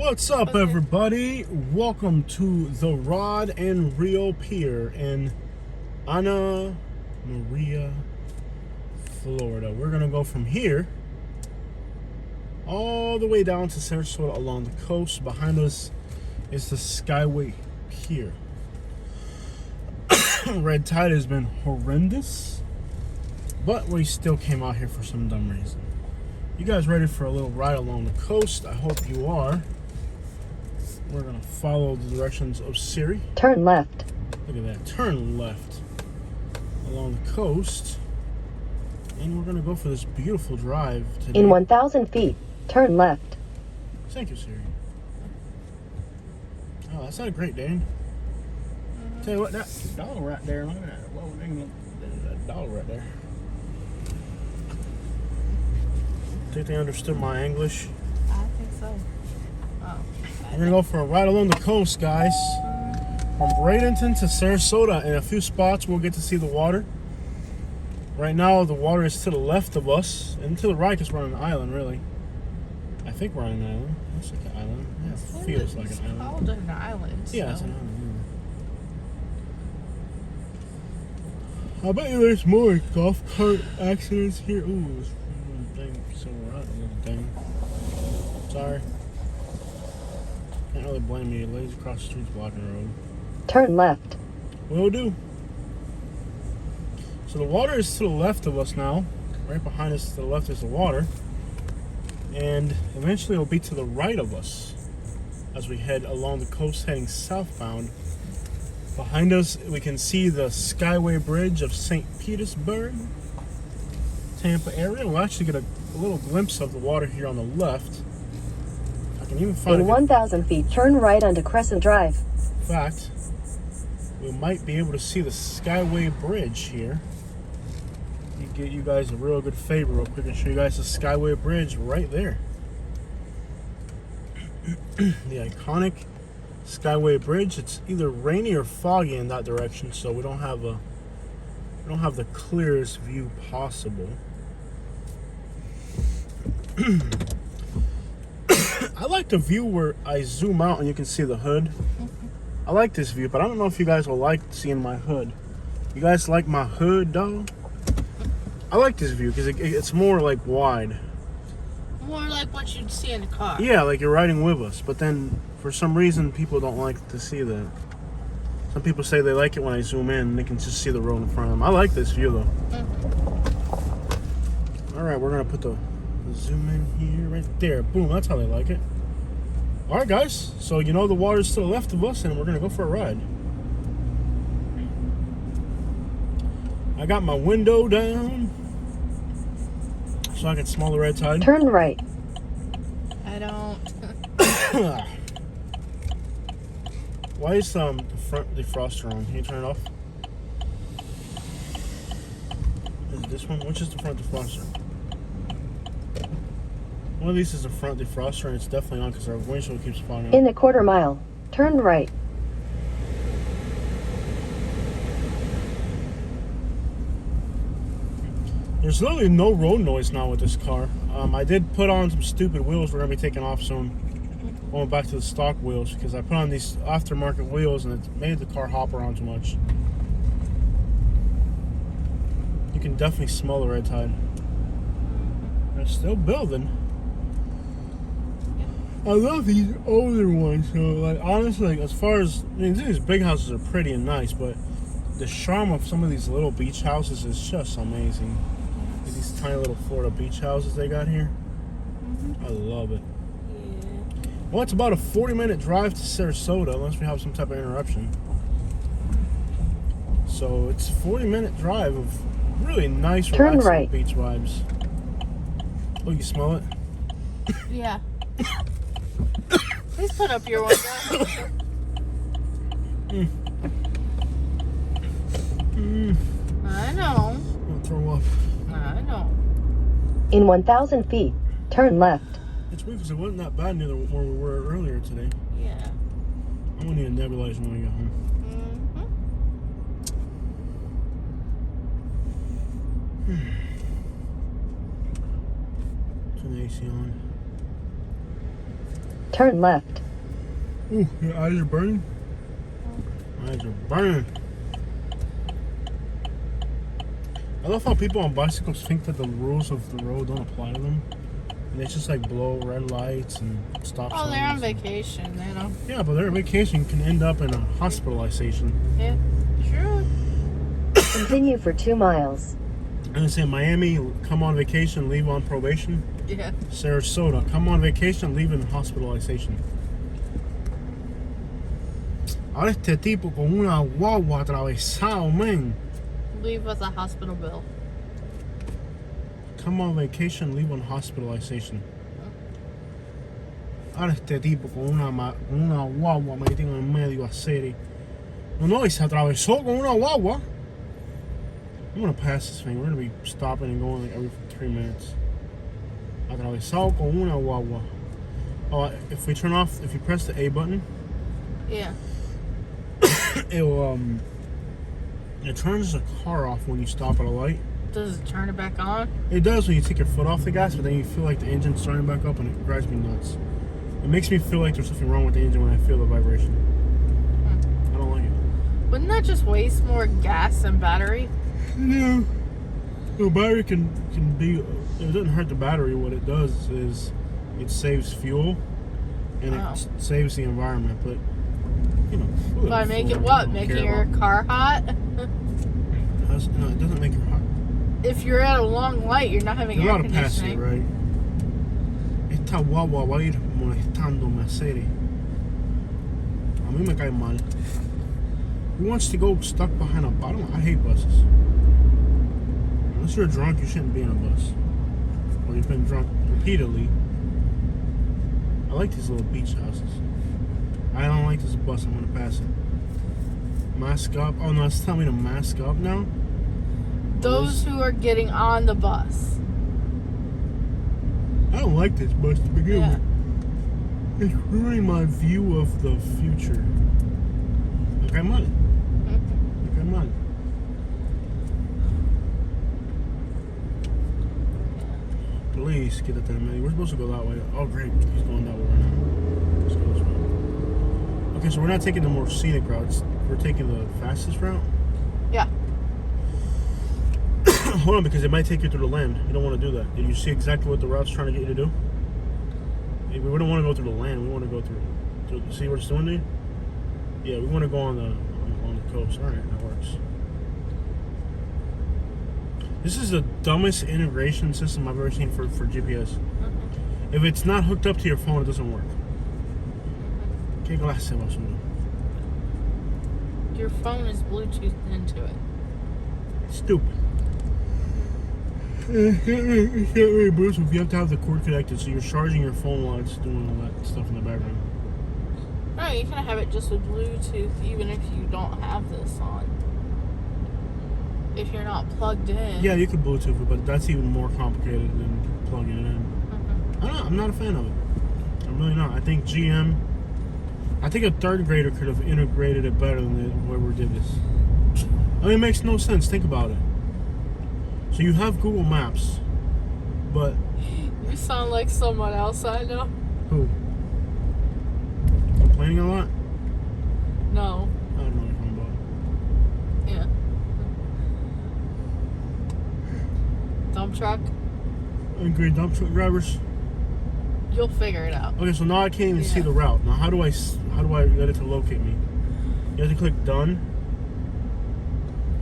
What's up, everybody? Welcome to the Rod and Reel Pier in Anna Maria, Florida. We're gonna go from here all the way down to Sarasota along the coast. Behind us is the Skyway Pier. Red tide has been horrendous, but we still came out here for some dumb reason. You guys ready for a little ride along the coast? I hope you are. We're gonna follow the directions of Siri. Turn left. Look at that, turn left along the coast. And we're gonna go for this beautiful drive today. In 1,000 feet, turn left. Thank you, Siri. Oh, that's not a great day. Tell you what, that dog right there, look at that. Whoa, there's that dog right there. Think they understood my English? I think so. Oh. We're gonna go for a ride along the coast, guys. From Bradenton to Sarasota. In a few spots, we'll get to see the water. Right now, the water is to the left of us, and to the right, because we're on an island, really. I think we're on an island. Looks like an island. Yeah, it feels like an island. It's called an island. Yeah, so. it's an island. Yeah. I bet you there's more golf cart accidents here. Ooh, there's one thing somewhere out, a little thing. Sorry. Can't really blame me. Ladies across the street's blocking the road. Turn left. Will do. So the water is to the left of us now. Right behind us to the left is the water. And eventually it'll be to the right of us as we head along the coast heading southbound. Behind us we can see the Skyway Bridge of St. Petersburg, Tampa area. We'll actually get a little glimpse of the water here on the left. I can even find In 1,000 feet, turn right onto Crescent Drive. In fact, we might be able to see the Skyway Bridge here. Get you guys a real good favor real quick and show you guys the Skyway Bridge right there. The iconic Skyway Bridge. It's either rainy or foggy in that direction, so we don't have the clearest view possible. I like the view where I zoom out and you can see the hood. I like this view, but I don't know if you guys will like seeing my hood. You guys like my hood, though? I like this view because it's more like wide. More like what you'd see in a car. Yeah, like you're riding with us. But then, for some reason, people don't like to see that. Some people say they like it when I zoom in and they can just see the road in front of them. I like this view, though. All right, we're going to put the zoom in here, right there. Boom, that's how they like it. All right, guys. So, you know the water's to the left of us, and we're going to go for a ride. I got my window down so I can smell the red tide. Turn right. I don't. Why is the front defroster on? Can you turn it off? Is it this one? Which is the front defroster? One of these is the front defroster, and it's definitely on because our windshield keeps falling out. In a quarter mile, turn right. There's literally no road noise now with this car. I did put on some stupid wheels we're going to be taking off soon. Going back to the stock wheels because I put on these aftermarket wheels and it made the car hop around too much. You can definitely smell the red tide. They're still building. I love these older ones. So, like, honestly, like, as far as, I mean, these big houses are pretty and nice, but the charm of some of these little beach houses is just amazing. Like these tiny little Florida beach houses they got here. I love it. Yeah. Well, it's about a 40-minute drive to Sarasota, unless we have some type of interruption. So it's a 40-minute drive of really nice, Turn relaxing right. beach vibes. Oh, you smell it? Yeah. Please put up your window. I know. I'll throw up. I know. In 1,000 feet, turn left. It's weird because it wasn't that bad near where we were earlier today. Yeah. I'm gonna need a nebulizer when we get home. Turn the AC on. turn left. Ooh, your eyes are burning? Eyes are burning. I love how people on bicycles think that the rules of the road don't apply to them. And they just like blow red lights and stop signs. Oh, they're on vacation. They don't. Yeah, but their vacation can end up in a hospitalization. Yeah, true. Continue for 2 miles. And they say Miami, come on vacation, leave on probation. Yeah. Sarasota, come on vacation, leave in hospitalization. Ahora este tipo con una guagua atravesado, man. Leave with a hospital bill. Come on vacation, leave on hospitalization. Ahora este tipo con una guagua metido en medio a Siri. No, y se atravesó con una guagua. I'm gonna pass this thing. We're gonna be stopping and going like every 3 minutes. Atravesado con una guagua. Oh, if we turn off, if you press the A button, Yeah. it turns the car off when you stop at a light. Does it turn it back on? It does when you take your foot off the gas, but then you feel like the engine's starting back up, and it drives me nuts. It makes me feel like there's something wrong with the engine when I feel the vibration. I don't like it. Wouldn't that just waste more gas and battery? Yeah. The battery can be. It doesn't hurt the battery. What it does is it saves fuel and it saves the environment. But you know, By making what? Making your car hot? No, it doesn't make her hot. If you're at a long light, you're not having You're air allowed to pass it, conditioning. right? Esta guagua va a ir molestándome a Siri. A mí me cae mal. Who wants to go stuck behind a bottom? I hate buses. Unless you're drunk, you shouldn't be in a bus. Or you've been drunk repeatedly. I like these little beach houses. I don't like this bus. I'm gonna pass it. Mask up. Oh no, it's telling me to mask up now. Those who are getting on the bus. I don't like this bus to begin Yeah. with. It's ruining my view of the future. Like I'm on it. Like I'm on it. Please get at that man. We're supposed to go that way. Oh great, he's going that way right now. Let's go this way. Okay, so we're not taking the more scenic routes. We're taking the fastest route. Yeah. Hold on, because it might take you through the land. You don't want to do that. Did you see exactly what the route's trying to get you to do? We don't want to go through the land. We want to go through see what it's doing to you? Yeah, we want to go on the coast. All right, that works. This is the dumbest integration system I've ever seen for GPS. If it's not hooked up to your phone, it doesn't work. ¿Qué clase basura? Your phone is Bluetooth into it. Stupid. It can't really Bluetooth. You have to have the cord connected, so you're charging your phone while it's doing all that stuff in the background. No, you can have it just with Bluetooth even if you don't have this on. If you're not plugged in. Yeah, you could Bluetooth it, but that's even more complicated than plugging it in. I'm not a fan of it. I'm really not. I think I think a third grader could have integrated it better than whoever did this. I mean, it makes no sense. Think about it. So you have Google Maps, but You sound like someone else I know. who? Complaining a lot? No. I don't know what you're talking about. Yeah. Dump truck. Angry dump truck drivers. You'll figure it out. Okay, so now I can't even see Yeah. the route. Now how do I get it to locate me? You have to click done.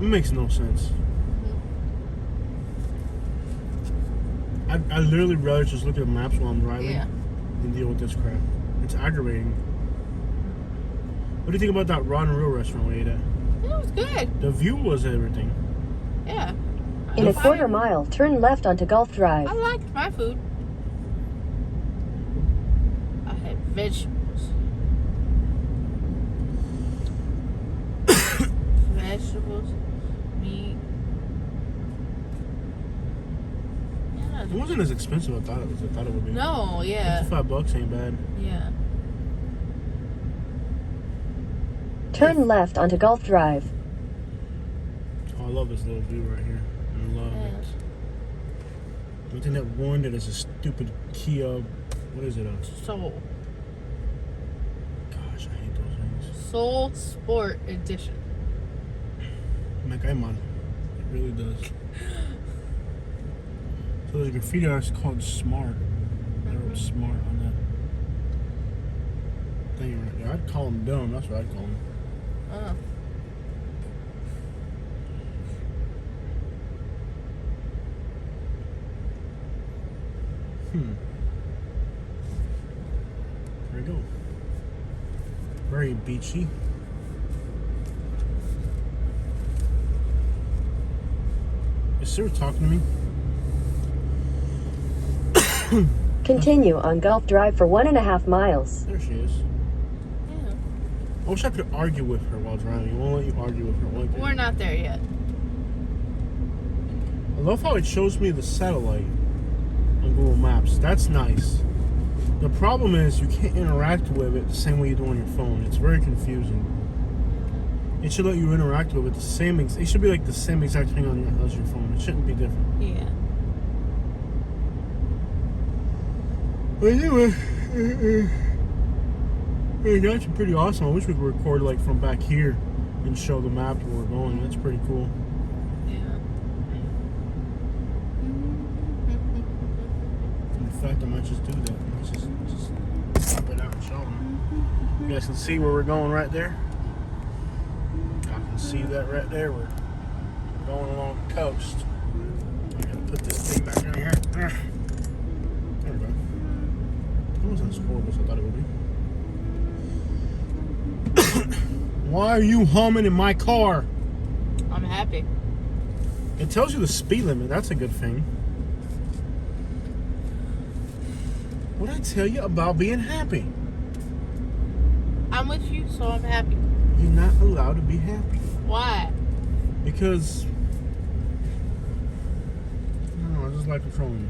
It makes no sense. I literally rather just look at maps while I'm driving than deal with this crap. It's aggravating. What do you think about that Rod and Reel restaurant we ate at? It was good. The view was everything. Yeah. In a quarter mile, turn left onto Gulf Drive. I liked my food. I had vegetables. Vegetables, meat. Yeah. It wasn't as expensive as I thought it would be. No, yeah. $55 ain't bad. Yeah. Turn left onto Gulf Drive. Oh, I love this little view right here. I love it. The only thing that ruined it is a stupid Kia. What is it? Soul. Soul Sport Edition. Me cae mal. It really does. So there's a graffiti artist called Smart. I wrote Smart on that thing right there. I'd call him dumb. That's what I'd call him. Oh. There we go. Very beachy. Is Siri talking to me? Continue on Gulf Drive for 1.5 miles. There she is. Yeah. I wish I could argue with her while driving. It won't let you argue with her. will it? We're not there yet. I love how it shows me the satellite on Google Maps. That's nice. The problem is you can't interact with it the same way you do on your phone. It's very confusing. It should let you interact with it the same. It should be like the same exact thing on as your phone. It shouldn't be different. Yeah. But anyway, it's actually pretty awesome. I wish we could record like from back here and show the map where we're going. That's pretty cool. Yeah. In fact, I might just do that. Let's just pop it out and show them. You guys can see where we're going right there. I can see that right there. We're going along the coast. I gotta put this thing back in here. There we go. It wasn't as horrible as I thought it would be. Why are you humming in my car? I'm happy. It tells you the speed limit. That's a good thing. What did I tell you about being happy? I'm with you, so I'm happy. You're not allowed to be happy. Why? Because, I don't know, I just like controlling you.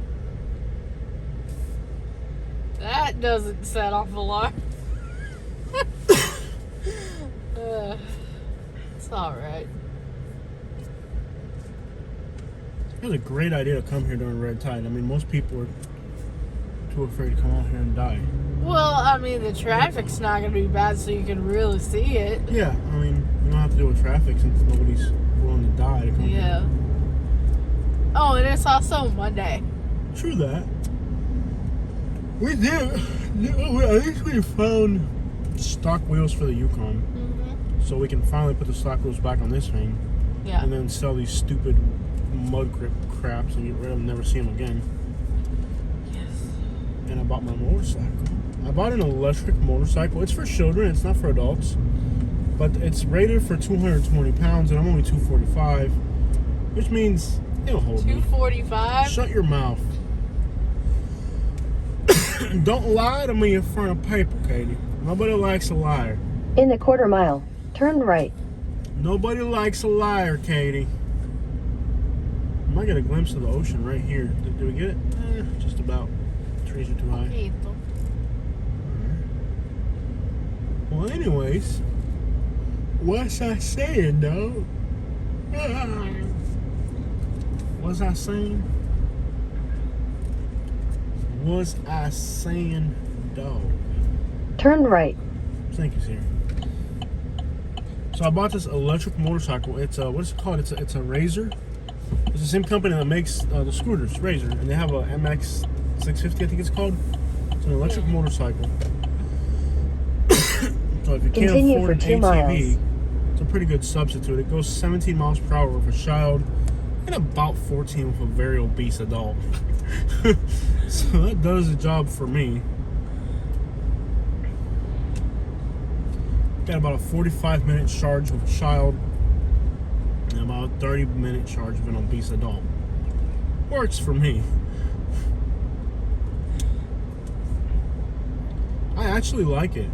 That doesn't set off alarm. It's alright. It was a great idea to come here during red tide. I mean, most people are too afraid to come out here and die. Well, I mean, the traffic's not going to be bad, so you can really see it. Yeah, I mean, you don't have to deal with traffic since nobody's willing to die to come Yeah. here. Oh, and it's also Monday. True that. We did. At least we found stock wheels for the Yukon. Mm-hmm. So we can finally put the stock wheels back on this thing. Yeah. And then sell these stupid mud grip craps and get rid of them, never see them again. Yes. And I bought my motorcycle. I bought an electric motorcycle. It's for children, it's not for adults. But it's rated for 220 pounds and I'm only 245. Which means it'll hold me. 245? Shut your mouth. Don't lie to me in front of people, Katie. Nobody likes a liar. In the 1/4 mile, turn right. Nobody likes a liar, Katie. I might get a glimpse of the ocean right here. Did we get it? Just about. Trees are too high. Poquito. Well, anyways, what's I saying, though? What's I saying? Was I saying, dog? Turn right. Thank you, Siri. So I bought this electric motorcycle. It's a, what is it called? It's a Razor. It's the same company that makes the scooters, Razor, and they have a MX 650, I think it's called. It's an electric motorcycle. So if you can't Continue afford for an 2 ATV, miles. it's a pretty good substitute. It goes 17 miles per hour with a child and about 14 with a very obese adult. So that does the job for me. Got about a 45-minute charge with a child and about a 30-minute charge with an obese adult. Works for me. I actually like it.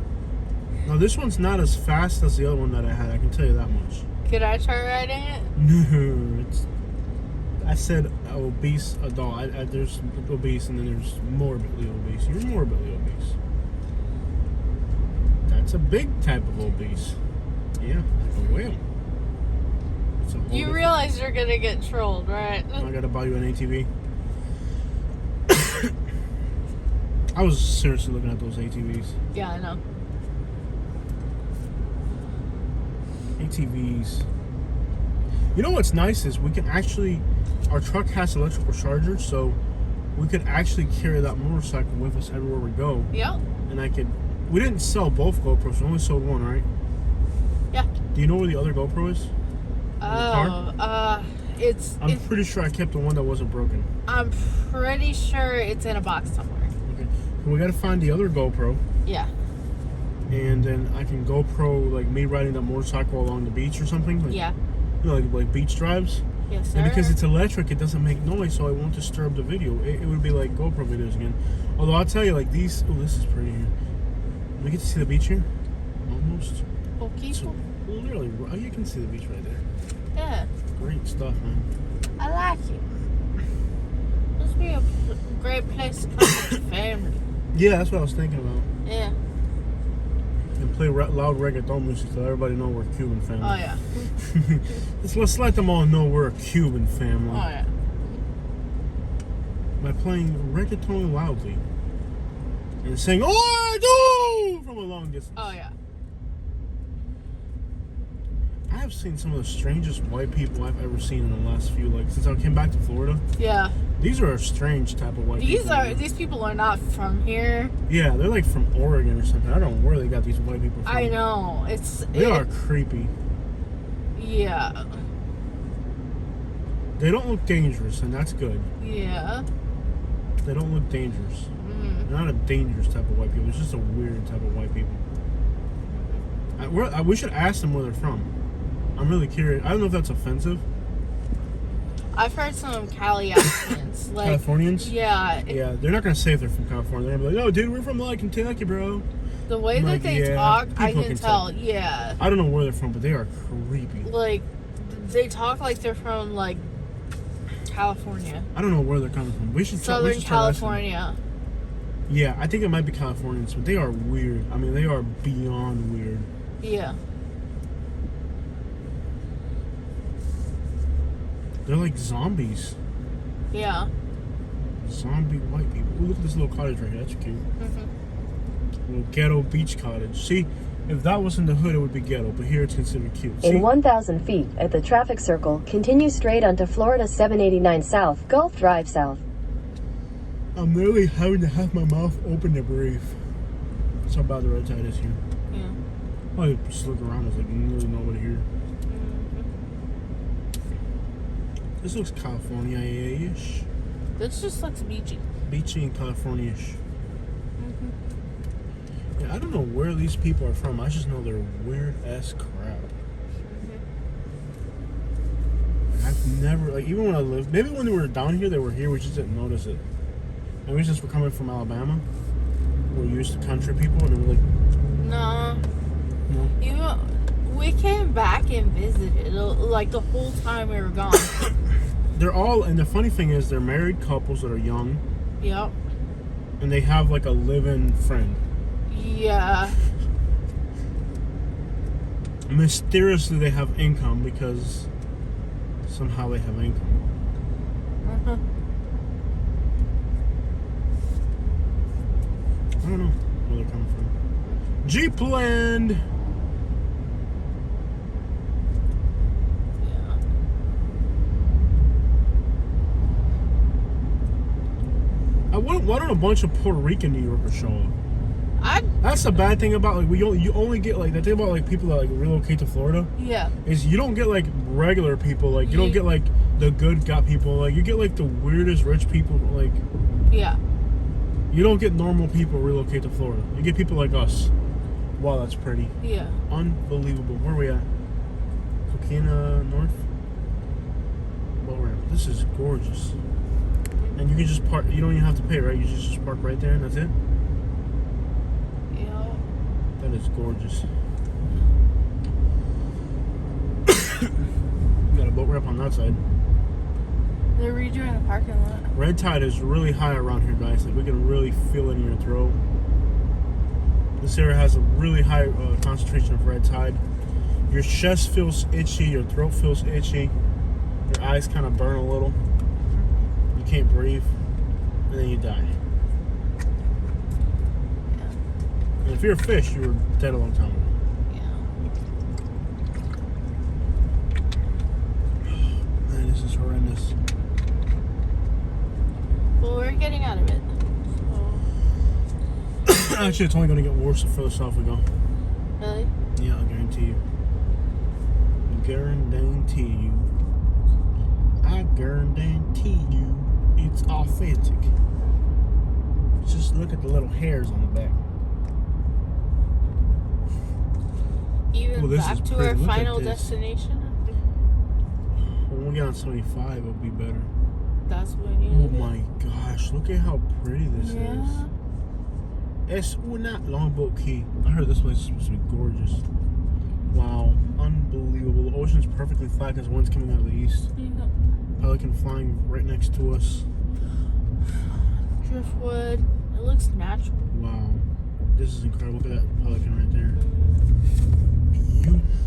Now this one's not as fast as the other one that I had, I can tell you that much. Could I try riding it? No, I said obese adult. There's obese and then there's morbidly obese. You're morbidly obese. That's a big type of obese. Yeah, like a whale. It's a whole You different- realize you're going to get trolled, right? I gotta buy you an ATV. I was seriously looking at those ATVs. Yeah, I know. ATVs. You know what's nice is we can actually, our truck has electrical chargers, so we could actually carry that motorcycle with us everywhere we go. Yep. And we didn't sell both GoPros, we only sold one, right? Yeah. Do you know where the other GoPro is? Oh, I'm pretty sure I kept the one that wasn't broken. I'm pretty sure it's in a box somewhere. Okay. So we gotta find the other GoPro. Yeah. And then I can GoPro like me riding that motorcycle along the beach or something. Like, Yeah. You know, like beach drives. Yes, sir. And because it's electric, it doesn't make noise, so I won't disturb the video. It would be like GoPro videos again. Although I'll tell you, like these. Oh, this is pretty here. We get to see the beach here. Almost. Okay. So literally, you can see the beach right there. Yeah. Great stuff, man. I like it. This would be a great place to come with your family. Yeah, that's what I was thinking about. Yeah. And play loud reggaeton music so everybody know we're a Cuban family. Oh, yeah. let's let them all know we're a Cuban family. Oh, yeah. By playing reggaeton loudly and saying "Oh, I do" from a long distance. Oh, yeah. I have seen some of the strangest white people I've ever seen in the last few, like, since I came back to Florida. Yeah. These are a strange type of white people. These people are not from here. Yeah, they're like from Oregon or something. I don't know where they got these white people from. I know. They are creepy. Yeah. They don't look dangerous, and that's good. Yeah. They don't look dangerous. Mm. They're not a dangerous type of white people. It's just a weird type of white people. We should ask them where they're from. I'm really curious. I don't know if that's offensive. I've heard some Cali accents. Like, Californians? Yeah. Yeah, they're not going to say if they're from California. They're going to be like, "Oh, dude, we're from like Kentucky, bro." The way that they talk, I can tell. Yeah. I don't know where they're from, but they are creepy. Like, they talk like they're from, like, California. I don't know where they're coming from. We should Southern California. Yeah, I think it might be Californians, but they are weird. I mean, they are beyond weird. Yeah. They're like zombies. Yeah. Zombie white people. Ooh, look at this little cottage right here. That's cute. Mm-hmm. Little ghetto beach cottage. See, if that was in the hood, it would be ghetto, but here it's considered cute. See? In 1,000 feet at the traffic circle, continue straight onto Florida 789 South, Gulf Drive South. I'm literally having to have my mouth open to breathe. That's how bad the red tide is here. Yeah. I just look around. There's like really nobody here. This looks California-ish. This just looks beachy. Beachy and California-ish. Mm-hmm. Yeah, I don't know where these people are from. I just know they're weird-ass crap. Mm-hmm. I've never, like, even when I lived, maybe when they were down here, they were here, we just didn't notice it. Maybe it's just we're coming from Alabama. We're used to country people, and we're like, No. no. We came back and visited, like, the whole time we were gone. They're all, and the funny thing is, they're married couples that are young, Yep. and they have, like, a live-in friend. Yeah. Mysteriously, they have income because somehow they have income. Uh-huh. I don't know where they're coming from. Jeepland! Yeah. Why don't a bunch of Puerto Rican New Yorkers show up? That's the bad thing about, like, you only get, like, the thing about, like, people that, like, relocate to Florida Yeah. is you don't get, like, regular people. Like, you don't get, like, the good got people. Like, you get, like, the weirdest rich people. Like, Yeah. you don't get normal people relocate to Florida. You get people like us. Wow, that's pretty. Yeah. Unbelievable. Where are we at? Coquina North? Well, this is gorgeous. And you can just park. You don't even have to pay, right? You just park right there and that's it? Yeah. That is gorgeous. Got a boat ramp on that side. They're redoing the parking lot. Red tide is really high around here, guys. Like, we can really feel it in your throat. This area has a really high concentration of red tide. Your chest feels itchy, your throat feels itchy, your eyes kind of burn a little. You can't breathe, and then you die. Yeah. And if you're a fish, you were dead a long time ago. Yeah. This is horrendous. Well, we're getting out of it. So. Actually, it's only going to get worse the further south we go. Really? Yeah, I guarantee you. Guarantee you. I guarantee you. It's authentic. Just look at the little hairs on the back. Even Oh, this back is to pretty. our Look at final this. destination? When we get on 75, it'll be better. That's what we need Oh to do. my gosh, look at how pretty this Yeah. is. Es una Longboat Key. I heard this place is supposed to be gorgeous. Wow, unbelievable. The ocean's perfectly flat because the wind's coming out of the east. Yeah. Pelican flying right next to us. Driftwood. It looks natural. Wow, this is incredible. Look at that pelican right there.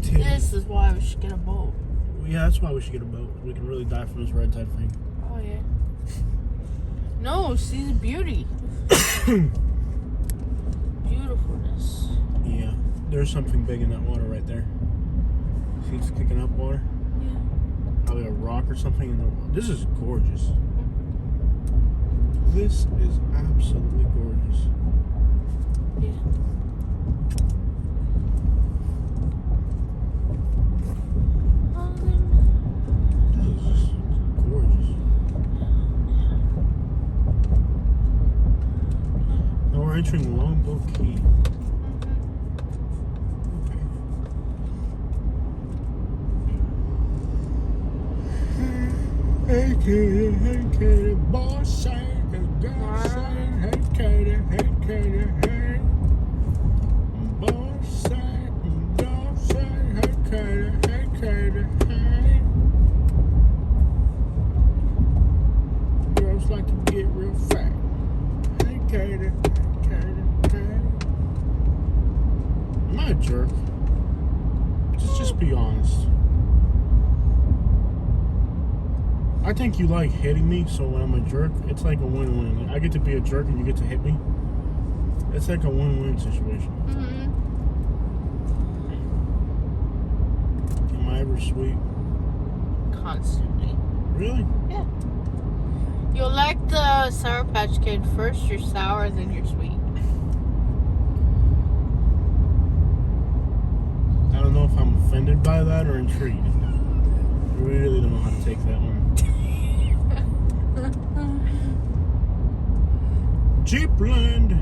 Beautiful. This is why we should get a boat. Yeah, that's why we should get a boat. We can really die from this red tide thing. Oh, yeah. No, see the beauty. Beautifulness. Yeah, there's something big in that water right there. See, it's kicking up water. Yeah. Probably a rock or something in the water. This is gorgeous. This is absolutely gorgeous. Yeah. This is just gorgeous. Now we're entering Longboat Key. Hey Katie, hey Katie, boss say, girl say, hey Katie, hey. Boss say, girl say, hey Katie, hey. Girls like to get real fat. Hey Katie, hey. Am I a jerk? Just be honest. I think you like hitting me, so when I'm a jerk, it's like a win-win. Like, I get to be a jerk and you get to hit me. It's like a win-win situation. Mm-hmm. Am I ever sweet? Constantly. Really? Yeah. You'll like the Sour Patch Kid. First you're sour, then you're sweet. I don't know if I'm offended by that or intrigued. I really don't know how to take that one. Jeepland.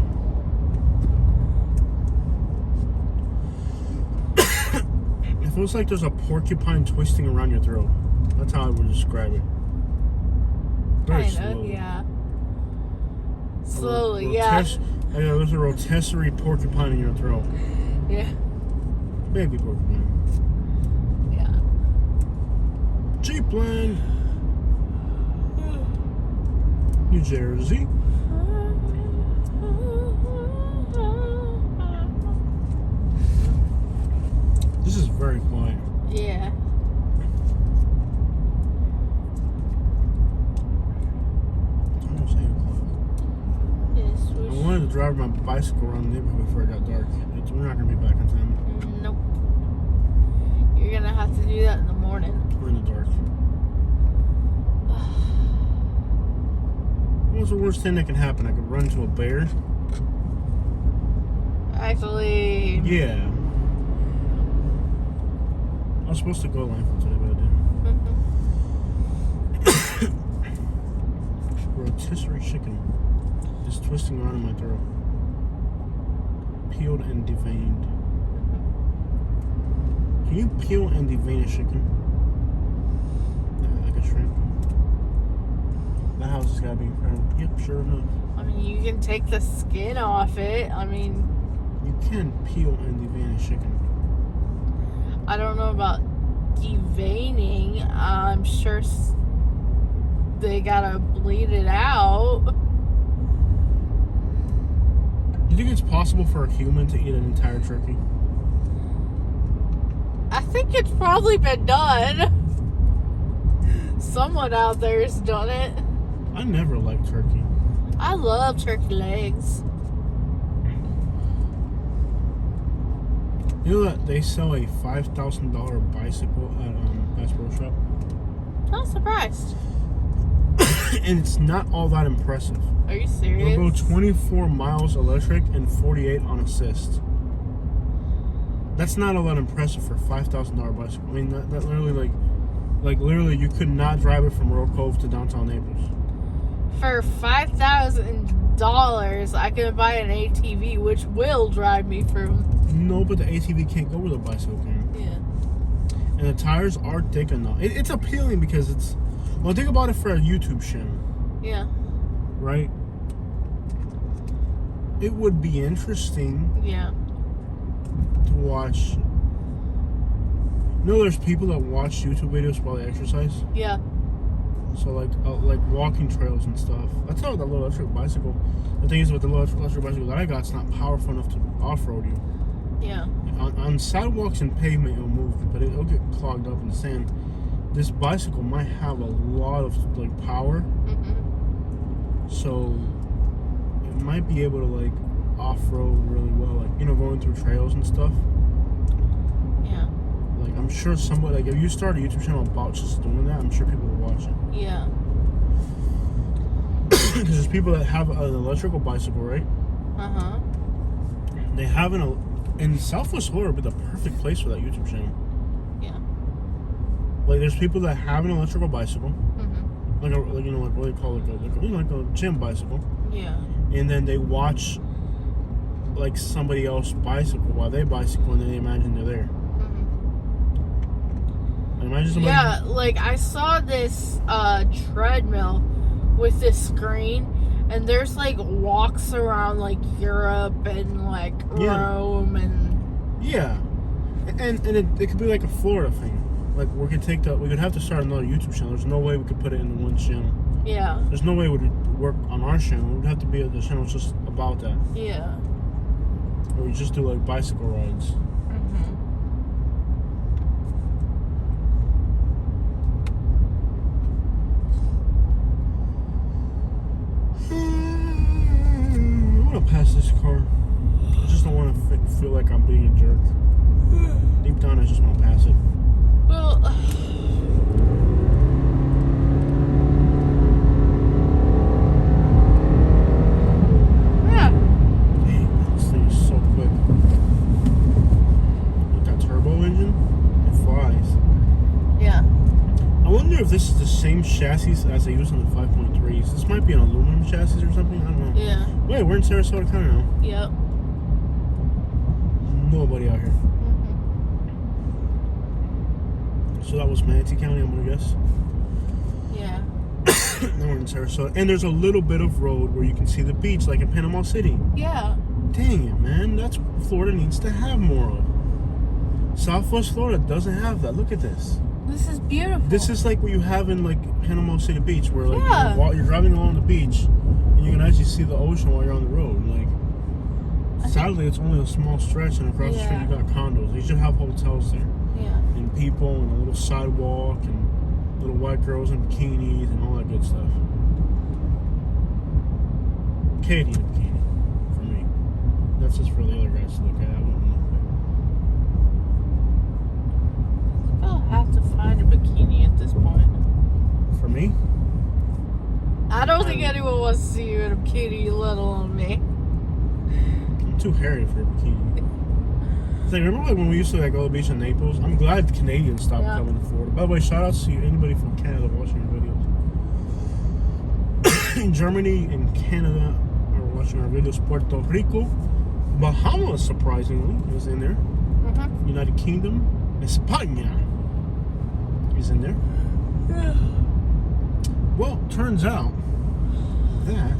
It feels like there's a porcupine twisting around your throat. That's how I would describe it. Very Kind slowly. of, yeah. Slowly, yeah. Yeah, there's a rotisserie porcupine in your throat. Yeah. Baby porcupine. Yeah. Jeepland. New Jersey. This is very quiet. Yeah. It's almost 8 o'clock. Yes, I wanted to drive my bicycle around the neighborhood before it got dark. We're not going to be back in time. Nope. You're gonna have to do that in the morning. We're in the dark. What's the worst thing that can happen? I could run into a bear. Actually. Yeah. I was supposed to go Langford today, but I didn't. Rotisserie chicken is twisting around in my throat. Peeled and deveined. Can you peel and devein a chicken? Like a shrimp? That house has got to be incredible. Yep, sure enough. I mean, you can take the skin off it. I mean, You can peel and devein a chicken. I don't know about deveining. I'm sure they gotta bleed it out. Do you think it's possible for a human to eat an entire turkey? I think it's probably been done. Someone out there has done it. I never liked turkey. I love turkey legs. You know that they sell a $5,000 bicycle at Bass Pro Shop? Not surprised. And it's not all that impressive. Are you serious? It'll go 24 miles electric and 48 on assist. That's not all that impressive for a $5,000 bicycle. I mean, that literally, like literally, you could not drive it from Royal Cove to downtown Naples. For $5,000, I can buy an ATV, which will drive me from. No, but the ATV can't go where the bicycle can. Yeah. And the tires are thick enough. It's appealing because it's. Well, think about it for a YouTube channel. Yeah. Right? It would be interesting. Yeah. To watch. You know, there's people that watch YouTube videos while they exercise. Yeah. So like walking trails and stuff. That's how the little electric bicycle. The thing is with the little electric bicycle that I got, it's not powerful enough to off-road you. Yeah. On sidewalks and pavement, it'll move, but it'll get clogged up in sand. This bicycle might have a lot of like power, so it might be able to like off-road really well, like going through trails and stuff. Yeah. Like I'm sure somebody, like if you start a YouTube channel about just doing that, I'm sure people will watch it. Yeah. Because there's people that have an electrical bicycle, right? They have in Southwest Florida would be the perfect place for that YouTube channel. Yeah. Like there's people that have an electrical bicycle, like what do they call it, like a gym bicycle. Yeah. And then they watch like somebody else bicycle while they bicycle, and then they imagine they're there. Imagine somebody. Yeah, like I saw this treadmill with this screen, and there's like walks around like Europe and like Rome and and it could be like a Florida thing. Like we could have to start another YouTube channel. There's no way we could put it into one channel. Yeah. There's no way it would work on our channel. It would have to be the channel just about that. Yeah. Or we just do like bicycle rides. I want to pass this car. I just don't want to feel like I'm being a jerk. Deep down, I just want to pass it. Well. Yeah. Dang, this thing is so quick. With that turbo engine, it flies. Yeah. I wonder if this is the same chassis as they use on the 5.3s. This might be an aluminum chassis or something. I don't know. Yeah. Wait, we're in Sarasota County now. Yep. Nobody out here. So that was Manatee County, I'm gonna guess. Yeah. Now we're in Sarasota, and there's a little bit of road where you can see the beach, like in Panama City. Yeah. Dang it, man! That's what Florida needs to have more of. Southwest Florida doesn't have that. Look at this. This is beautiful. This is like what you have in like Panama City Beach, where like you're driving along the beach, and you can actually see the ocean while you're on the road. Like, sadly, it's only a small stretch, and across the street you got condos. They should have hotels there. Yeah. And people, and a little sidewalk, and little white girls in bikinis, and all that good stuff. Katie in a bikini, for me. That's just for the other guys to look at. I wouldn't look at. I'll have to find a bikini at this point. For me? I don't think anyone wants to see you in a bikini, let alone me. I'm too hairy for a bikini. It's like, remember like when we used to like go to the beach in Naples? I'm glad the Canadians stopped coming to Florida. By the way, shout out to anybody from Canada watching our videos. In Germany and Canada are watching our videos. Puerto Rico, Bahamas, surprisingly, is in there. United Kingdom, España is in there. Well, turns out that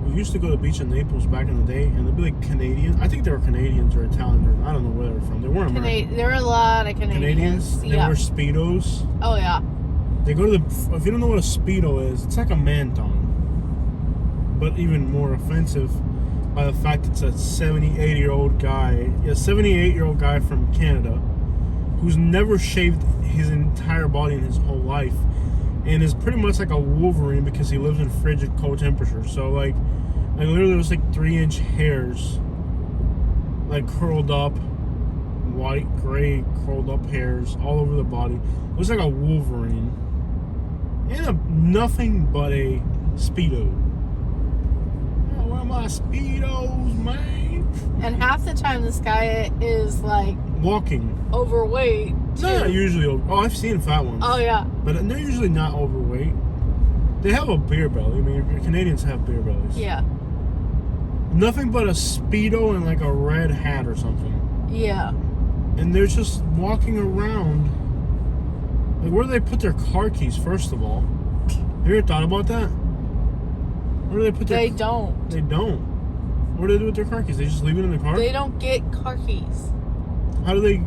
we used to go to the beach in Naples back in the day, and they'd be like Canadian. I think they were Canadians or Italian, or I don't know where they were from. They weren't American. There were a lot of Canadians. They wear Speedos. Oh, yeah. They go to if you don't know what a Speedo is, it's like a man thong. But even more offensive by the fact it's a 78-year-old guy, a 78-year-old guy from Canada who's never shaved his entire body in his whole life, and is pretty much like a Wolverine because he lives in frigid cold temperatures. So like literally there's like 3-inch hairs like curled up white, gray, curled up hairs all over the body. Looks like a Wolverine. And nothing but a Speedo. Where are my Speedos, man? And half the time this guy is like walking. Overweight. No, not usually. Oh, I've seen fat ones. Oh, yeah. But they're usually not overweight. They have a beer belly. I mean, your Canadians have beer bellies. Yeah. Nothing but a Speedo and like a red hat or something. Yeah. And they're just walking around. Like, where do they put their car keys, first of all? Have you ever thought about that? Where do they put their... They don't. They don't. What do they do with their car keys? They just leave it in the car? They don't get car keys. How do they...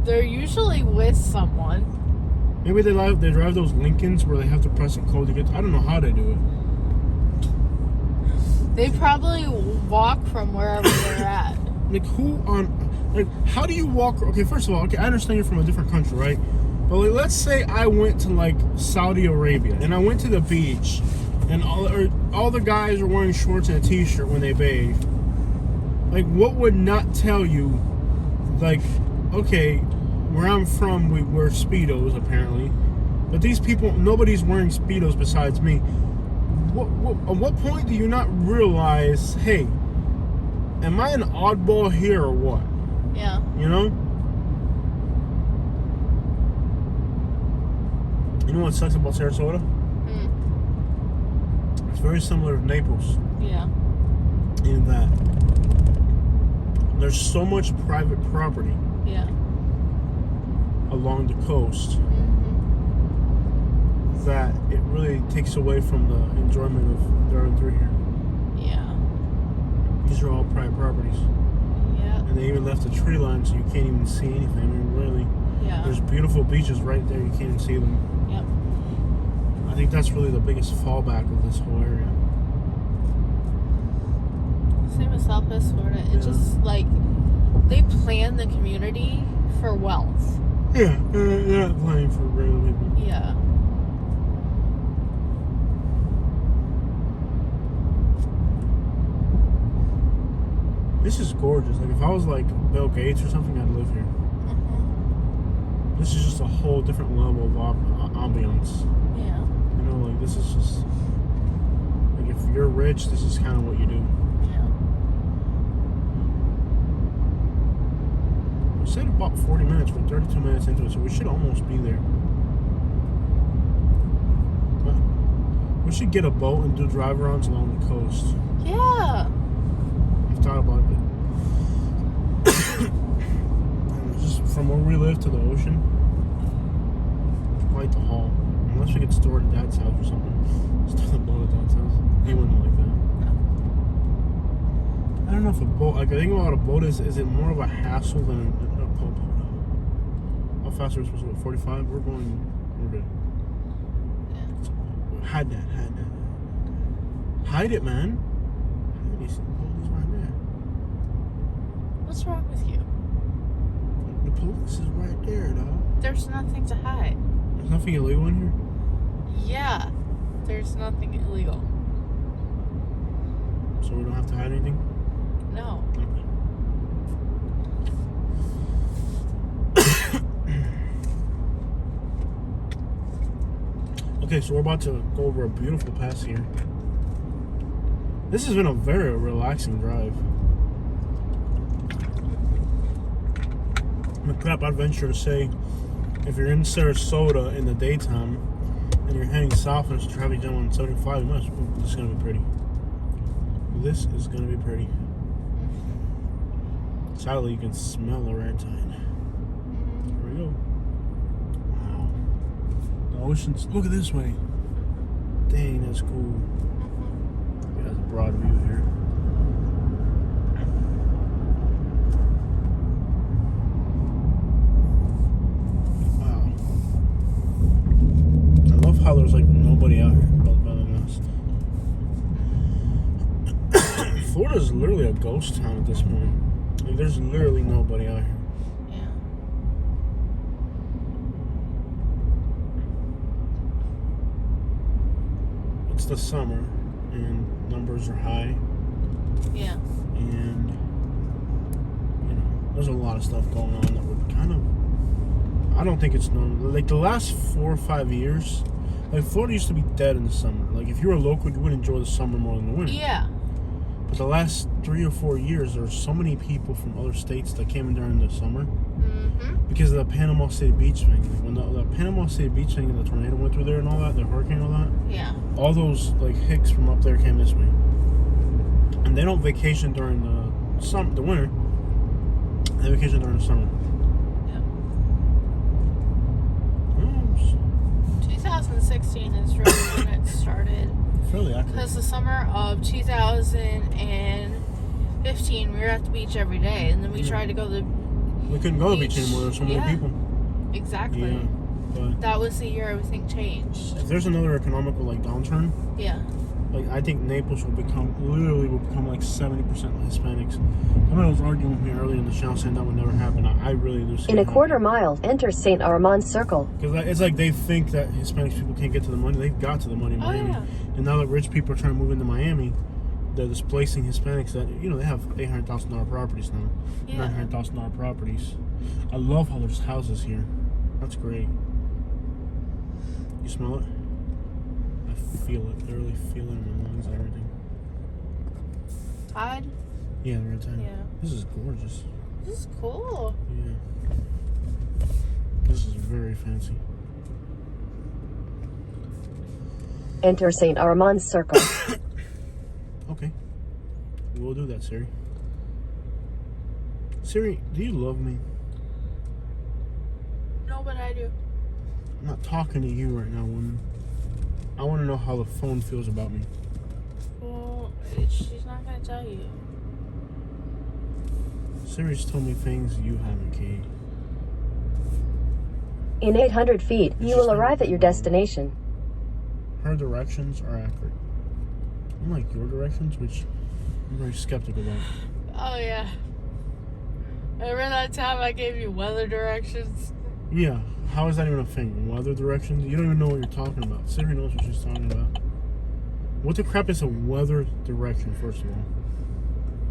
They're usually with someone. Maybe they drive those Lincolns where they have to press a code to get... I don't know how they do it. They probably walk from wherever they're at. Like, who on... Like, how do you walk... Okay, first of all, okay, I understand you're from a different country, right? But, like, let's say I went to, like, Saudi Arabia, and I went to the beach, and all the guys are wearing shorts and a t-shirt when they bathe. Like, what would not tell you, like, okay, where I'm from, we wear Speedos, apparently. But these people, nobody's wearing Speedos besides me. At what point do you not realize, hey, am I an oddball here or what? Yeah. You know? You know what sucks about Sarasota? It's very similar to Naples. Yeah. In that there's so much private property. Yeah. Along the coast. That it really takes away from the enjoyment of driving through here. Yeah. These are all private properties. Yeah. And they even left a tree line so you can't even see anything. I mean, really. Yeah. There's beautiful beaches right there. You can't even see them. Yep. I think that's really the biggest fallback of this whole area. Same with Southwest Florida. It's just like they plan the community for wealth. Yeah, they're not playing for regular people. Yeah. This is gorgeous. Like, if I was like Bill Gates or something, I'd live here. This is just a whole different level of ambiance. Yeah. You know, like, this is just... Like, if you're rich, this is kind of what you do. Yeah. We said about 40 minutes. We're 32 minutes into it, so we should almost be there. But we should get a boat and do drive-arounds along the coast. Yeah. I've thought about it. Just from where we live to the ocean, quite the haul. Unless we could store it at Dad's house or something. Store the boat at Dad's house. He wouldn't like that. I don't know if a boat. Like, I think about a boat is it more of a hassle than a boat? How fast are we supposed to go? 45? We're good. Yeah. Hide that. Hide it, man. He's right there. What's wrong with you? The police is right there, dog. There's nothing to hide. There's nothing illegal in here? Yeah. There's nothing illegal. So we don't have to hide anything? No. Okay, so we're about to go over a beautiful pass here. This has been a very relaxing drive. Crap, I'd venture to say, if you're in Sarasota in the daytime and you're heading south and it's traffic jam on 75, this is going to be pretty. This is going to be pretty. Sadly, you can smell the red tide. Here we go. Wow. The ocean's... Look at this way. Dang, that's cool. Yeah, that's a broad view here. How there's like nobody out here other than us. Florida's literally a ghost town at this point. Like, there's literally nobody out here. Yeah. It's the summer and numbers are high. Yeah. And you know, There's a lot of stuff going on that would kind of. I don't think it's normal. Like the last 4 or 5 years, like Florida used to be dead in the summer. Like if you were a local, you would enjoy the summer more than the winter. Yeah. But the last 3 or 4 years, there were so many people from other states that came in during the summer because of the Panama City Beach thing. Like when the Panama City Beach thing and the tornado went through there and all that, the hurricane and all that. Yeah. All those like hicks from up there came this way, and they don't vacation during the winter. They vacation during the summer. 2016 is really when it started. Fairly accurate. Because the summer of 2015, we were at the beach every day, and then we tried to go to the We couldn't go to the beach anymore. There were so many people. Exactly. Yeah, but That was the year everything changed. if there's another economical like downturn, Yeah. like I think Naples will become like 70% Hispanics. Somebody was arguing with me earlier in the show saying that would never happen. I really do see In a it quarter mile, enter St. Armand Circle. because it's like they think that Hispanic people can't get to the money. They've got to the money in Miami, yeah. and now that rich people are trying to move into Miami, they're displacing Hispanics that they have $800,000 properties now, Yeah. $900,000 properties. I love how there's houses here. That's great. You smell it? I feel it. I really feel it in my lungs and everything. Tide? Yeah, red tide. Yeah. This is gorgeous. This is cool. Yeah. This is very fancy. Enter St. Armand Circle. Okay. We'll do that, Siri. Siri, do you love me? No, but I do. I'm not talking to you right now, woman. I want to know how the phone feels about me. Well, she's not going to tell you. Siri's told me things you haven't, Kate. In 800 feet, you will arrive at your destination. Her directions are accurate. Unlike your directions, which I'm very skeptical about. Oh, yeah. Remember that time I gave you weather directions? Yeah. How is that even a thing? Weather directions? You don't even know what you're talking about. Siri knows what she's talking about. What the crap is a weather direction, first of all?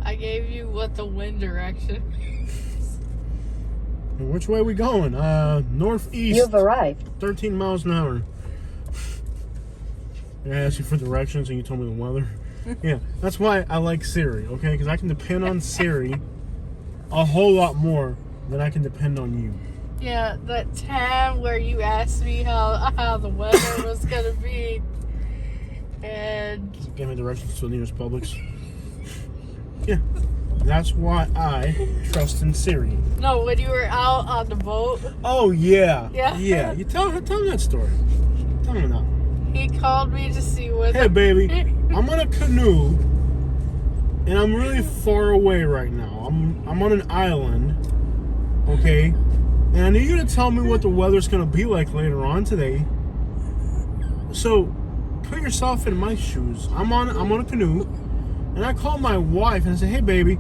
I gave you what the wind direction is. And which way are we going? Northeast. You've arrived. 13 miles an hour. I asked you for directions and you told me the weather. Yeah, that's why I like Siri, okay? Because I can depend on Siri a whole lot more than I can depend on you. Yeah, that time where you asked me how the weather was going to be. And Give me directions to the nearest Publix. Yeah, that's why I trust in Siri. no, when you were out on the boat, Oh, yeah. Yeah. Yeah, you tell me that story. Tell me that. he called me to see what. Hey, baby, I'm on a canoe, and I'm really far away right now. I'm on an island, okay? And I need you to tell me what the weather's going to be like later on today. So, put yourself in my shoes. I'm on a canoe, and I call my wife and I say, hey, baby,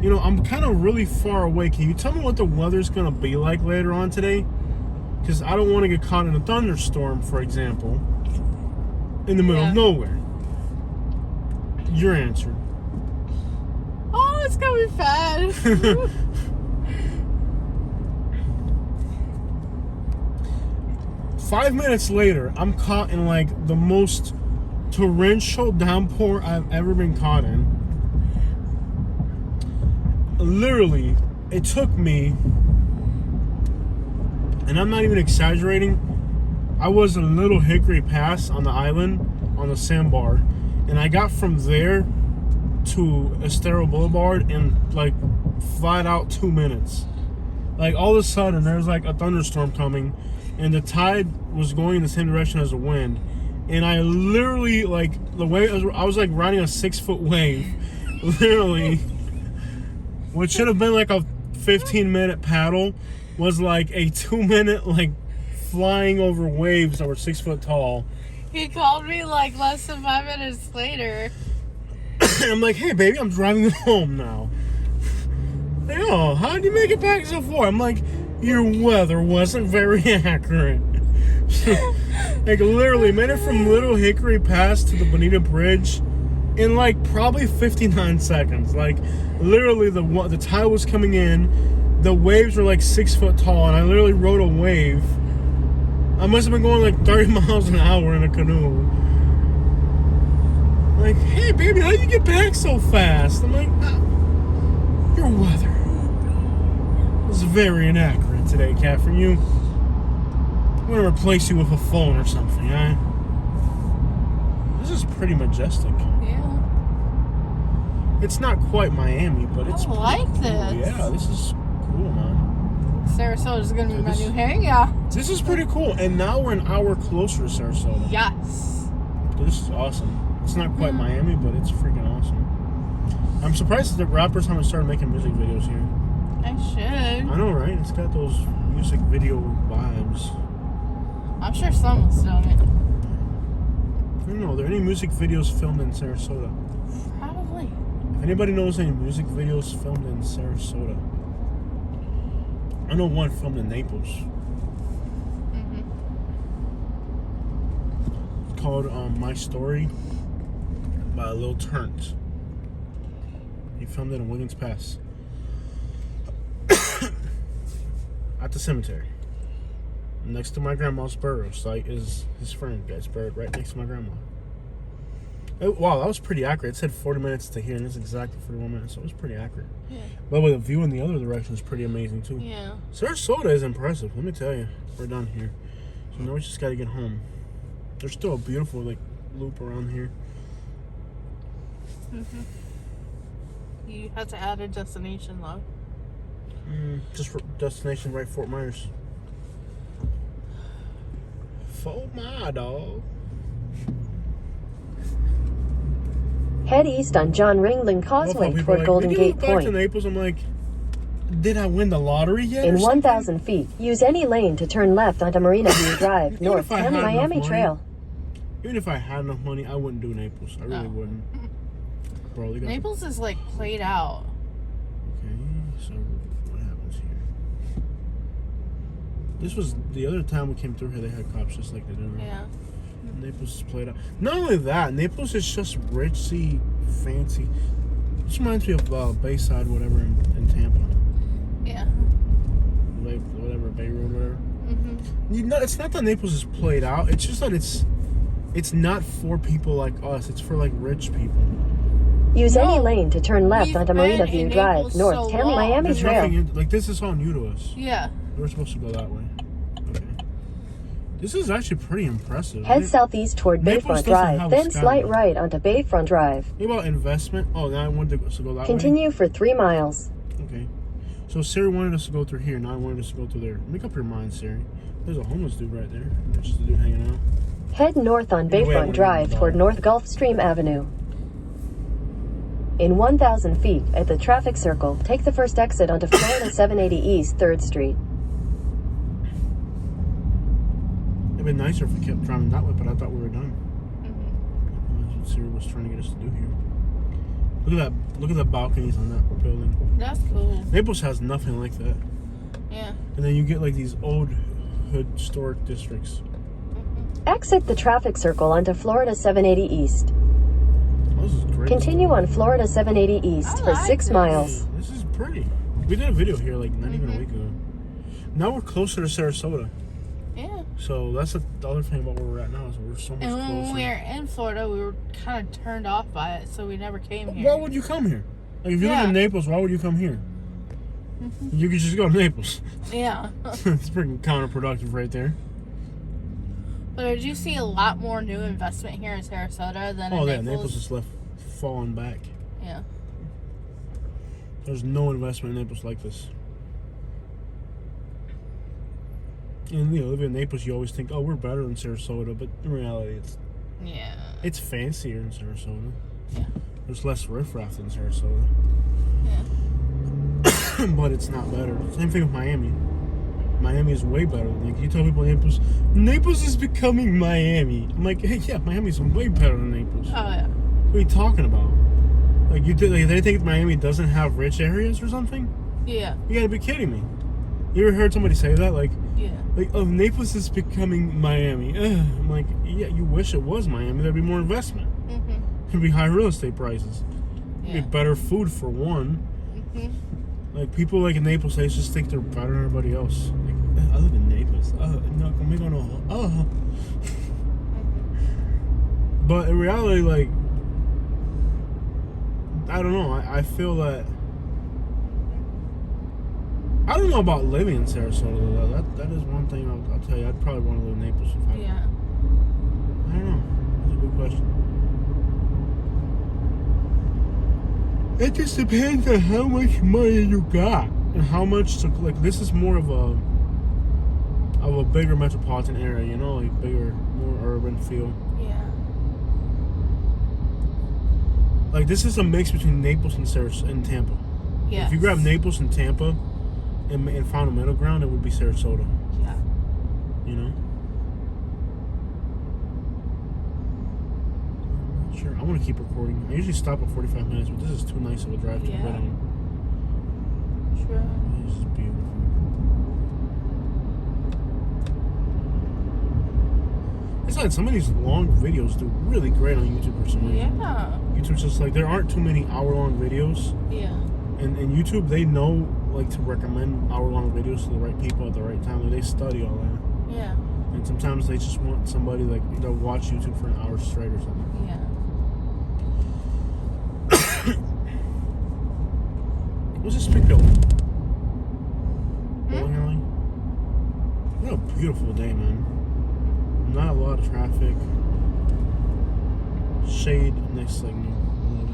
I'm kind of really far away. Can you tell me what the weather's going to be like later on today? Because I don't want to get caught in a thunderstorm, for example, in the middle of nowhere. Your answer. Oh, it's going to be fun. 5 minutes later, I'm caught in like the most torrential downpour I've ever been caught in. Literally, it took me, and I'm not even exaggerating, I was in Little Hickory Pass on the island on the sandbar, and I got from there to Estero Boulevard in like flat out 2 minutes. Like all of a sudden, there was like a thunderstorm coming, and the tide was going in the same direction as the wind. And I literally, like, the way I was like riding a 6-foot wave, literally, what should have been like a 15-minute paddle was like a 2-minute, like, flying over waves that were 6 foot tall. He called me like less than 5 minutes later. I'm like, hey, baby, I'm driving home now. Like, oh, how did you make it back so far? I'm like, your weather wasn't very accurate. Like, literally, made it from Little Hickory Pass to the Bonita Bridge in like probably 59 seconds. Like literally the tide was coming in, the waves were like 6 foot tall, and I literally rode a wave. I must have been going like 30 miles an hour in a canoe. Like, hey baby, how you get back so fast? I'm like, your weather was very inaccurate today, Catherine. I'm gonna replace you with a phone or something, eh? This is pretty majestic. Yeah. It's not quite Miami, but it's I like cool. this. Yeah, this is cool, man. Sarasota is gonna be my new hangout. This is pretty cool, and now we're an hour closer to Sarasota. Yes. This is awesome. It's not quite Miami, but it's freaking awesome. I'm surprised that the rappers haven't started making music videos here. I should. I know, right? It's got those music video vibes. I'm sure someone's done it. I don't know. Are there any music videos filmed in Sarasota? Probably. If anybody knows any music videos filmed in Sarasota, I know one filmed in Naples. Called My Story by Lil Turnt. He filmed it in Wiggins Pass. At the cemetery. Next to my grandma's burial site is his friend gets buried right next to my grandma. Wow, that was pretty accurate. It said 40 minutes to here, and it's exactly 41 minutes, so it was pretty accurate. Yeah. By the way, the view in the other direction is pretty amazing, too. Yeah. Sarasota is impressive, let me tell you. We're done here. So now we just got to get home. There's still a beautiful, like, loop around here. You have to add a destination, though. Just for destination right Fort Myers. Fort Myers, dog. Head east on John Ringling Causeway toward Golden Gate back to Point. Naples, I'm like, did I win the lottery yet? In 1,000 feet, use any lane to turn left onto Marina View Drive, north 10 Miami Trail. Even if I had enough money, I wouldn't do Naples. I really wouldn't. Bro, Naples is like played out. Okay, so what happens here? This was the other time we came through here. They had cops just like they do now. Yeah. Naples is played out. Not only that, Naples is just richy, fancy. This reminds me of Bayside, whatever, in Tampa. Yeah. Whatever, Bay Road, whatever. It's not that Naples is played out. It's just that it's not for people like us. It's for like rich people. Use any lane to turn left onto Marina View Drive, north so 10 Miami There's Trail. nothing like this is all new to us. Yeah. We're supposed to go that way. Okay. This is actually pretty impressive. Head southeast toward Bayfront Drive, then slight right onto Bayfront Drive. What about investment? Oh, now I wanted us to go that way. Continue for 3 miles. Okay. So Siri wanted us to go through here. Now I wanted us to go through there. Make up your mind, Siri. There's a homeless dude right there. Just a dude hanging out. Head north on Bayfront Drive toward North Gulfstream Avenue. In 1,000 feet, at the traffic circle, take the first exit onto Florida 780 East 3rd Street. It'd been nicer if we kept driving that way, but I thought we were done. That's what Siri was trying to get us to do here. Look at that! Look at the balconies on that building. That's cool. Naples has nothing like that. Yeah. And then you get like these old historic districts. Exit the traffic circle onto Florida 780 East. Oh, this is great. Continue on Florida 780 East for 6 miles. This is pretty. We did a video here like not even a week ago. Now we're closer to Sarasota. Yeah. So that's the other thing about where we're at now is we're so much And closer. when we were in Florida, we were kind of turned off by it, so we never came here. Why would you come here? Like if you live in Naples, why would you come here? You could just go to Naples. Yeah. It's pretty counterproductive right there. But did you see a lot more new investment here in Sarasota than in Naples? Naples is left falling back. Yeah. There's no investment in Naples like this. And living in Naples, you always think, oh, we're better than Sarasota, but in reality, it's fancier in Sarasota. Yeah. There's less riffraff than Sarasota. Yeah. But it's not better. Same thing with Miami. Miami is way better. Like you tell people Naples is becoming Miami. I'm like, hey, yeah, Miami's way better than Naples. Oh yeah. What are you talking about? Like they think Miami doesn't have rich areas or something? Yeah. You gotta be kidding me. You ever heard somebody say that? Like, Naples is becoming Miami. I'm like, yeah, you wish it was Miami. There'd be more investment. It'd be high real estate prices. It'd Yeah. be better food for one. Mhm. Like people like in Naples, they just think they're better than everybody else. Like, I live in Naples. No, conmigo no. But in reality, like, I don't know. I feel that. I don't know about living in Sarasota though. That is one thing I'll tell you. I'd probably want to live in Naples if I. Yeah. I don't know. That's a good question. It just depends on how much money you got and how much to like. This is more of a bigger metropolitan area, you know, like bigger, more urban feel. Yeah. Like this is a mix between Naples and and Tampa. Yeah. If you grab Naples and Tampa and found a middle ground, it would be Sarasota. Yeah. You know. Sure, I want to keep recording. I usually stop at 45 minutes, but this is too nice of a drive to Yeah. quit on. Sure. This is beautiful. It's like some of these long videos do really great on YouTube for some reason. Yeah. YouTube's just like, there aren't too many hour-long videos. Yeah. And YouTube, they know like to recommend hour-long videos to the right people at the right time. Like, they study all that. Yeah. And sometimes they just want somebody like they'll watch YouTube for an hour straight or something. Yeah. What's this big building? Bowling alley? What a beautiful day, man. Not a lot of traffic. Shade next signal. Love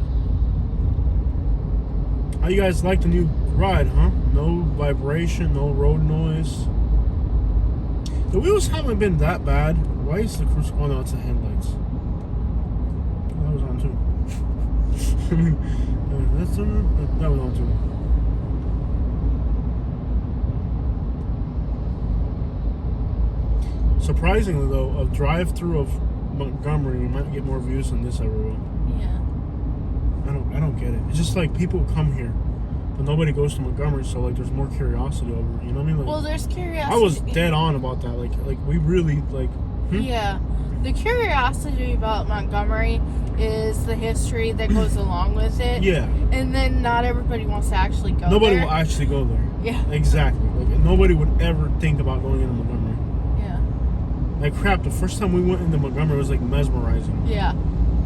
it. How you guys like the new ride, huh? No vibration, no road noise. The wheels haven't been that bad. Why is the cruise? Oh no, it's the headlights. Oh, that was on too. That was on too. Surprisingly though, a drive-through of Montgomery, you might get more views than this ever will. Yeah. I don't get it. It's just like people come here, but nobody goes to Montgomery, so like there's more curiosity over it. You know what I mean? Like, Well, there's curiosity. I was dead on about that. Like we really like. Yeah. The curiosity about Montgomery is the history that goes along with it. Yeah. And then not everybody wants to actually go Nobody there. will actually go there. Yeah. Exactly. Like nobody would ever think about going into Montgomery. Yeah. Like crap, the first time we went into Montgomery was like mesmerizing. Yeah.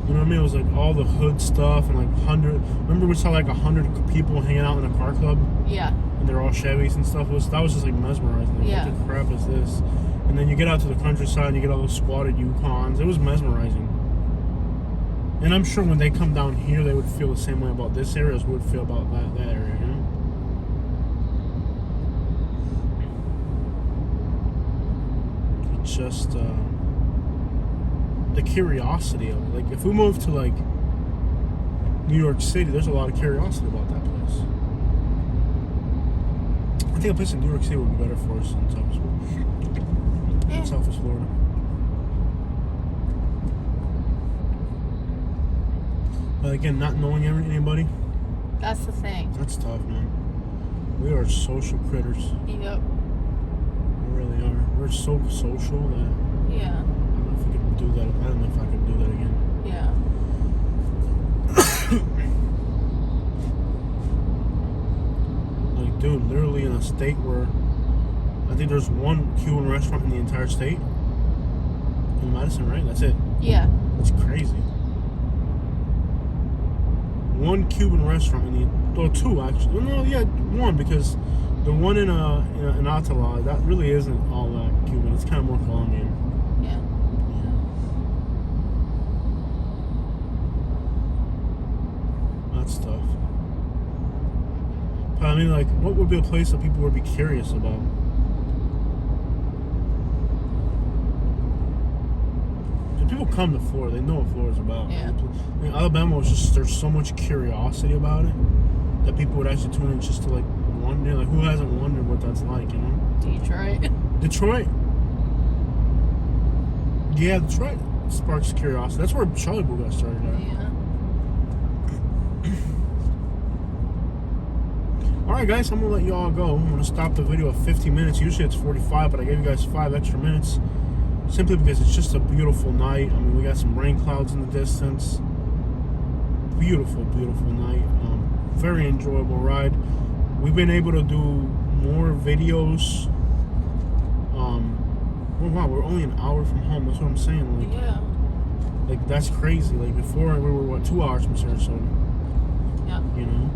You know what I mean? It was like all the hood stuff and like 100. Remember we saw like 100 people hanging out in a car club? Yeah. And they're all Chevys and stuff. That was just like mesmerizing. Like, Yeah. What the crap is this? And then you get out to the countryside and you get all those squatted Yukons. It was mesmerizing. And I'm sure when they come down here, they would feel the same way about this area as we would feel about that area, you know? It's just the curiosity of it. Like, if we move to, like, New York City, there's a lot of curiosity about that place. I think a place in New York City would be better for us than Southwest Florida. But again, not knowing anybody, That's the thing. that's tough, man. We are social critters. Yep. We really are. We're so social that Yeah. I don't know if we could do that. I don't know if I could do that again. Yeah. Like, dude, literally in a state where I think there's one Cuban restaurant in the entire state. In Madison, right? That's it. Yeah. That's crazy. One Cuban restaurant in the, well, two actually. No, yeah, one, because the one in Atala, that really isn't all that Cuban. It's kind of more Colombian. Yeah. That's tough. But I mean, like, what would be a place that people would be curious about? People come to Florida, they know what Florida's about. Yeah. I mean, Alabama was just, there's so much curiosity about it that people would actually tune in just to like wonder, like who hasn't wondered what that's like, you know? Detroit. Detroit. Yeah, Detroit sparks curiosity. That's where Charlie Blue got started at. Yeah. Alright guys, I'm gonna let you all go. I'm gonna stop the video at 50 minutes. Usually it's 45, but I gave you guys 5 extra minutes. Simply because it's just a beautiful night. I mean, we got some rain clouds in the distance. beautiful, beautiful night. Very enjoyable ride. We've been able to do more videos. Well, wow, we're only an hour from home. That's what I'm saying. Like, Yeah. like that's crazy. Like before, we were what, 2 hours from Sarasota. Yeah. You know,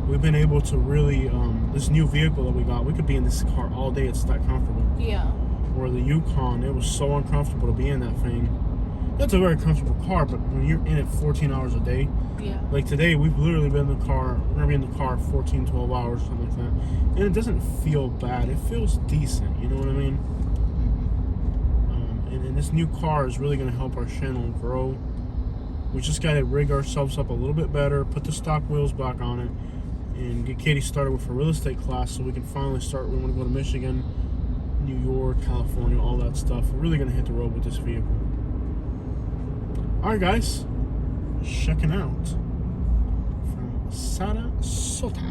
we've been able to really this new vehicle that we got. We could be in this car all day. It's that comfortable. Yeah. Or the Yukon, it was so uncomfortable to be in that thing. That's a very comfortable car, but when you're in it 14 hours a day, Yeah. like today, we've literally been in the car. We're gonna be in the car 14, 12 hours, something like that, and it doesn't feel bad. It feels decent. You know what I mean? And this new car is really gonna help our channel grow. We just gotta rig ourselves up a little bit better, put the stock wheels back on it, and get Katie started with her real estate class so we can finally start. We want to go to Michigan, New York, California, all that stuff. We're really gonna hit the road with this vehicle. All right, guys, checking out from Sarasota.